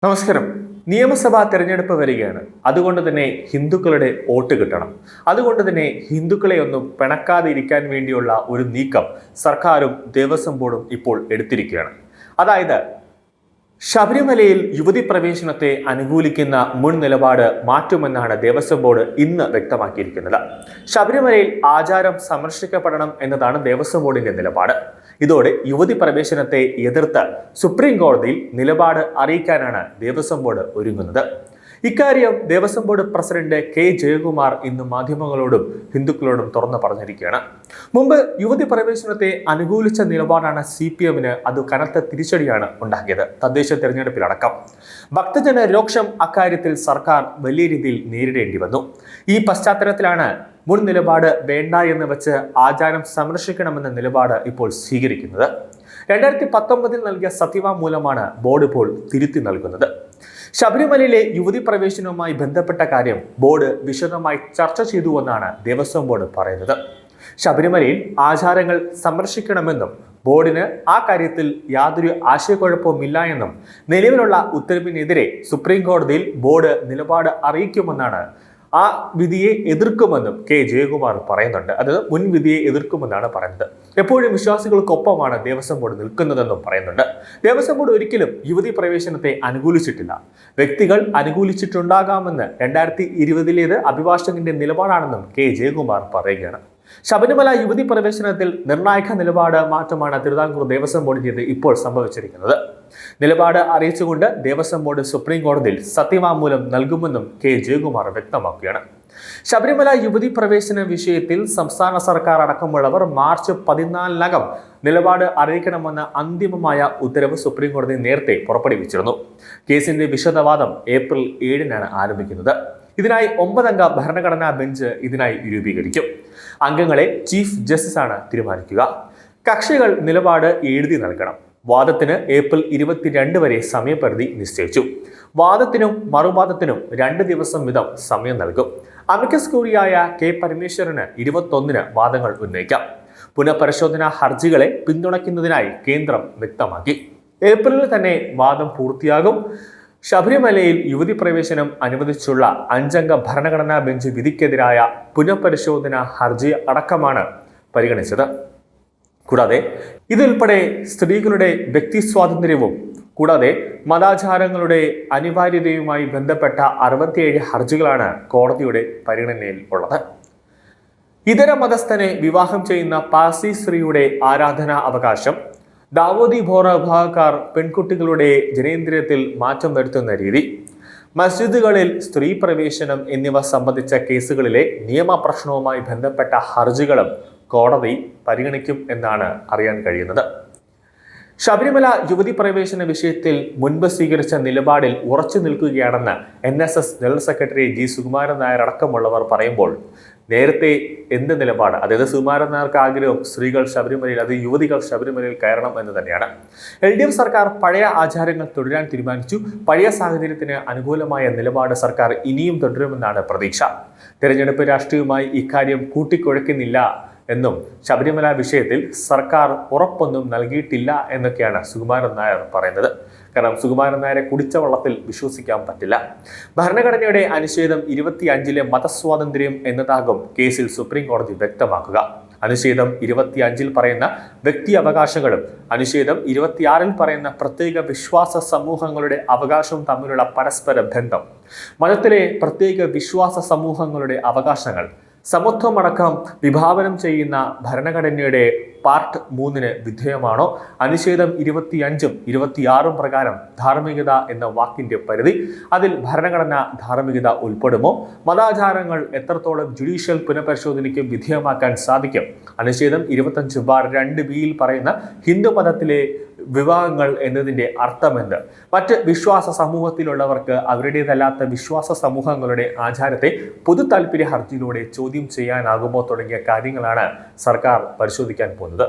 നമസ്കാരം. നിയമസഭാ തെരഞ്ഞെടുപ്പ് വരികയാണ്. അതുകൊണ്ട് തന്നെ ഹിന്ദുക്കളുടെ വോട്ട് കിട്ടണം. അതുകൊണ്ട് തന്നെ ഹിന്ദുക്കളെ ഒന്നും പിണക്കാതിരിക്കാൻ വേണ്ടിയുള്ള ഒരു നീക്കം സർക്കാരും ദേവസ്വം ബോർഡും ഇപ്പോൾ എടുത്തിരിക്കുകയാണ്. അതായത് ശബരിമലയിൽ യുവതി പ്രവേശനത്തെ അനുകൂലിക്കുന്ന മുൻ നിലപാട് മാറ്റുമെന്നാണ് ദേവസ്വം ബോർഡ് ഇന്ന് വ്യക്തമാക്കിയിരിക്കുന്നത്. ശബരിമലയിൽ ആചാരം സംരക്ഷിക്കപ്പെടണം എന്നതാണ് ദേവസ്വം ബോർഡിന്റെ നിലപാട്. ഇതോടെ യുവതി പ്രവേശനത്തെ എതിർത്ത് സുപ്രീം കോടതിയിൽ നിലപാട് അറിയിക്കാനാണ് ദേവസ്വം ബോർഡ് ഒരുങ്ങുന്നത്. ഇക്കാര്യം Devaswom board president K Jayakumar ഇന്ന് മാധ്യമങ്ങളോടും ഹിന്ദുക്കളോടും തുറന്നു പറഞ്ഞിരിക്കുകയാണ്. മുമ്പ് യുവതി പ്രവേശനത്തെ അനുകൂലിച്ച നിലപാടാണ് CPMന് അത് കനത്ത തിരിച്ചടിയാണ് ഉണ്ടാക്കിയത്. തദ്ദേശ തെരഞ്ഞെടുപ്പിലടക്കം ഭക്തജന രോക്ഷം അക്കാര്യത്തിൽ സർക്കാർ വലിയ രീതിയിൽ നേരിടേണ്ടി വന്നു. ഈ പശ്ചാത്തലത്തിലാണ് മുൻ നിലപാട് വേണ്ട എന്ന് വെച്ച് ആചാരം സംരക്ഷിക്കണമെന്ന നിലപാട് ഇപ്പോൾ സ്വീകരിക്കുന്നത്. 2019 നൽകിയ സത്യവാങ്മൂലമാണ് ബോർഡ് ഇപ്പോൾ തിരുത്തി നൽകുന്നത്. ശബരിമലയിലെ യുവതി പ്രവേശനവുമായി ബന്ധപ്പെട്ട കാര്യം ബോർഡ് വിശദമായി ചർച്ച ചെയ്തുവെന്നാണ് ദേവസ്വം ബോർഡ് പറയുന്നത്. ശബരിമലയിൽ ആചാരങ്ങൾ സംരക്ഷിക്കണമെന്നും ബോർഡിന് ആ കാര്യത്തിൽ യാതൊരു ആശയക്കുഴപ്പവുമില്ല എന്നും നിലവിലുള്ള ഉത്തരവിനെതിരെ സുപ്രീം കോടതിയിൽ ബോർഡ് നിലപാട് അറിയിക്കുമെന്നാണ്, ആ വിധിയെ എതിർക്കുമെന്നും കെ ജയകുമാർ പറയുന്നുണ്ട്. അത് മുൻ വിധിയെ എതിർക്കുമെന്നാണ് പറയുന്നത്. എപ്പോഴും വിശ്വാസികൾക്കൊപ്പമാണ് ദേവസ്വം ബോർഡ് നിൽക്കുന്നതെന്നും പറയുന്നുണ്ട്. ദേവസ്വം ബോർഡ് ഒരിക്കലും യുവതി പ്രവേശനത്തെ അനുകൂലിച്ചിട്ടില്ല. വ്യക്തികൾ അനുകൂലിച്ചിട്ടുണ്ടാകാമെന്ന് 2020 അഭിഭാഷകന്റെ നിലപാടാണെന്നും കെ ജയകുമാർ പറയുകയാണ്. ശബരിമല യുവതി പ്രവേശനത്തിൽ നിർണായക നിലപാട് മാറ്റമാണ് തിരുവിതാംകൂർ ദേവസ്വം ബോർഡിന്റെ ഇപ്പോൾ സംഭവിച്ചിരിക്കുന്നത്. നിലപാട് അറിയിച്ചുകൊണ്ട് ദേവസ്വം ബോർഡ് സുപ്രീം കോടതിയിൽ സത്യവാങ്മൂലം നൽകുമെന്നും കെ ജയകുമാർ വ്യക്തമാക്കുകയാണ്. ശബരിമല യുവതി പ്രവേശന വിഷയത്തിൽ സംസ്ഥാന സർക്കാർ അടക്കമുള്ളവർ മാർച്ച് 14 നിലപാട് അറിയിക്കണമെന്ന അന്തിമമായ ഉത്തരവ് സുപ്രീം കോടതി നേരത്തെ പുറപ്പെടുവിച്ചിരുന്നു. കേസിന്റെ വിശദവാദം ഏപ്രിൽ 7 ആരംഭിക്കുന്നത്. ഇതിനായി 9 ഭരണഘടനാ ബെഞ്ച് ഇതിനായി രൂപീകരിക്കും. അംഗങ്ങളെ ചീഫ് ജസ്റ്റിസാണ് തീരുമാനിക്കുക. കക്ഷികൾ നിലപാട് എഴുതി നൽകണം. വാദത്തിന് ഏപ്രിൽ 22 വരെ സമയപരിധി നിശ്ചയിച്ചു. വാദത്തിനും മറുവാദത്തിനും 2 ദിവസം വീതം സമയം നൽകും. അമിക്കസ് ക്യൂറിയായ കെ പരമേശ്വരന് 21 വാദങ്ങൾ ഉന്നയിക്കാം. പുനഃപരിശോധനാ ഹർജികളെ പിന്തുണയ്ക്കുന്നതിനായി കേന്ദ്രം വ്യക്തമാക്കി. ഏപ്രിലിൽ തന്നെ വാദം പൂർത്തിയാകും. ശബരിമലയിൽ യുവതി പ്രവേശനം അനുവദിച്ചുള്ള 5 ഭരണഘടനാ ബെഞ്ച് വിധിക്കെതിരായ പുനഃപരിശോധനാ ഹർജി അടക്കമാണ് പരിഗണിച്ചത്. കൂടാതെ ഇതുൾപ്പെടെ സ്ത്രീകളുടെ വ്യക്തി സ്വാതന്ത്ര്യവും കൂടാതെ മതാചാരങ്ങളുടെ അനിവാര്യതയുമായി ബന്ധപ്പെട്ട 67 ഹർജികളാണ് കോടതിയുടെ പരിഗണനയിൽ ഉള്ളത്. ഇതര മതസ്ഥനെ വിവാഹം ചെയ്യുന്ന പാഴ്സി സ്ത്രീയുടെ ആരാധനാ അവകാശം, ദാവൂദി ബോറ വിഭാഗക്കാർ പെൺകുട്ടികളുടെ ജനേന്ദ്രിയത്തിൽ മാറ്റം വരുത്തുന്ന രീതി, മസ്ജിദുകളിൽ സ്ത്രീ പ്രവേശനം എന്നിവ സംബന്ധിച്ച കേസുകളിലെ നിയമപ്രശ്നവുമായി ബന്ധപ്പെട്ട ഹർജികളും കോടതി പരിഗണിക്കും എന്നാണ് അറിയാൻ കഴിയുന്നത്. ശബരിമല യുവതി പ്രവേശന വിഷയത്തിൽ മുൻപ് സ്വീകരിച്ച നിലപാടിൽ ഉറച്ചു നിൽക്കുകയാണെന്ന് NSS general secretary G. Sukumaran Nair അടക്കമുള്ളവർ പറയുമ്പോൾ നേരത്തെ എന്ത് നിലപാട്, അതായത് സുകുമാരൻ നായർക്ക് ആഗ്രഹം സ്ത്രീകൾ ശബരിമലയിൽ, അത് യുവതികൾ ശബരിമലയിൽ കയറണം എന്ന് തന്നെയാണ്. LDF സർക്കാർ പഴയ ആചാരങ്ങൾ തുടരാൻ തീരുമാനിച്ചു. പഴയ സാഹചര്യത്തിന് അനുകൂലമായ നിലപാട് സർക്കാർ ഇനിയും തുടരുമെന്നാണ് പ്രതീക്ഷ. തെരഞ്ഞെടുപ്പ് രാഷ്ട്രീയവുമായി ഇക്കാര്യം കൂട്ടിക്കുഴയ്ക്കുന്നില്ല എന്നും ശബരിമല വിഷയത്തിൽ സർക്കാർ ഉറപ്പൊന്നും നൽകിയിട്ടില്ല എന്നൊക്കെയാണ് സുകുമാരൻ നായർ പറയുന്നത്. കാരണം സുകുമാരൻ നായരെ കുടിച്ച വള്ളത്തിൽ വിശ്വസിക്കാൻ പറ്റില്ല. ഭരണഘടനയുടെ അനുച്ഛേദം 25 മതസ്വാതന്ത്ര്യം എന്നതാകും കേസിൽ സുപ്രീം കോടതി വ്യക്തമാക്കുക. അനുച്ഛേദം 25 പറയുന്ന വ്യക്തി അവകാശങ്ങളും അനുച്ഛേദം 26 പറയുന്ന പ്രത്യേക വിശ്വാസ സമൂഹങ്ങളുടെ അവകാശവും തമ്മിലുള്ള പരസ്പര ബന്ധം, മതത്തിലെ പ്രത്യേക വിശ്വാസ സമൂഹങ്ങളുടെ അവകാശങ്ങൾ, സമത്വമടക്കം വിഭാവനം ചെയ്യുന്ന ഭരണഘടനയുടെ പാർട്ട് 3 വിധേയമാണോ? അനുച്ഛേദം 25ഉം 26ഉം പ്രകാരം ധാർമ്മികത എന്ന വാക്കിന്റെ പരിധി, അതിൽ ഭരണഘടന ധാർമ്മികത ഉൾപ്പെടുമോ? മതാചാരങ്ങൾ എത്രത്തോളം ജുഡീഷ്യൽ പുനഃപരിശോധനയ്ക്ക് വിധേയമാക്കാൻ സാധിക്കും? അനുച്ഛേദം 25(2)(b) പറയുന്ന ഹിന്ദു മതത്തിലെ വിവാഹങ്ങൾ എന്നതിൻ്റെ അർത്ഥമെന്ത്? മറ്റ് വിശ്വാസ സമൂഹത്തിലുള്ളവർക്ക് അവരുടേതല്ലാത്ത വിശ്വാസ സമൂഹങ്ങളുടെ ആചാരത്തെ പൊതു താൽപര്യ ഹർജിയിലൂടെ ചോദ്യം ചെയ്യാനാകുമോ തുടങ്ങിയ കാര്യങ്ങളാണ് സർക്കാർ പരിശോധിക്കാൻ പോകുന്നത്.